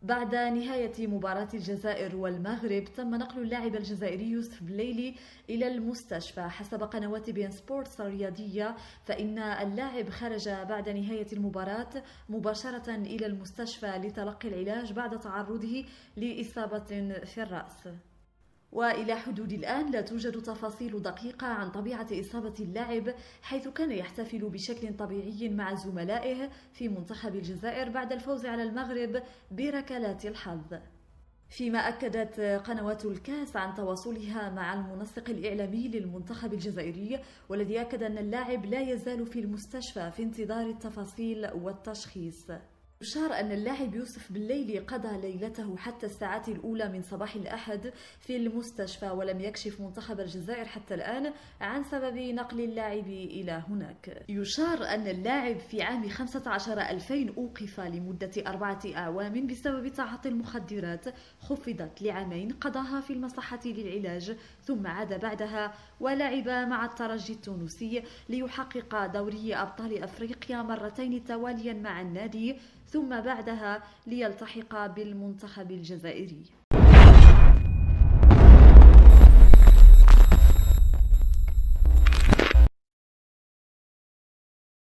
بعد نهاية مباراة الجزائر والمغرب تم نقل اللاعب الجزائري يوسف بليلي إلى المستشفى. حسب قنوات بي إن سبورتس الرياضية فإن اللاعب خرج بعد نهاية المباراة مباشرة إلى المستشفى لتلقي العلاج بعد تعرضه لإصابة في الرأس. وإلى حدود الآن لا توجد تفاصيل دقيقة عن طبيعة إصابة اللاعب، حيث كان يحتفل بشكل طبيعي مع زملائه في منتخب الجزائر بعد الفوز على المغرب بركلات الحظ. فيما أكدت قنوات الكاس عن تواصلها مع المنسق الإعلامي للمنتخب الجزائري، والذي أكد أن اللاعب لا يزال في المستشفى في انتظار التفاصيل والتشخيص. يشار أن اللاعب يوسف بليلي قضى ليلته حتى الساعات الأولى من صباح الأحد في المستشفى، ولم يكشف منتخب الجزائر حتى الآن عن سبب نقل اللاعب إلى هناك. يشار أن اللاعب في عام 15/2000 أوقف لمدة 4 أعوام بسبب تعاطي المخدرات، خفضت ل2 قضاها في المصحة للعلاج، ثم عاد بعدها ولعب مع الترجي التونسي ليحقق دوري أبطال أفريقيا 2 تواليا مع النادي، ثم بعدها ليلتحق بالمنتخب الجزائري.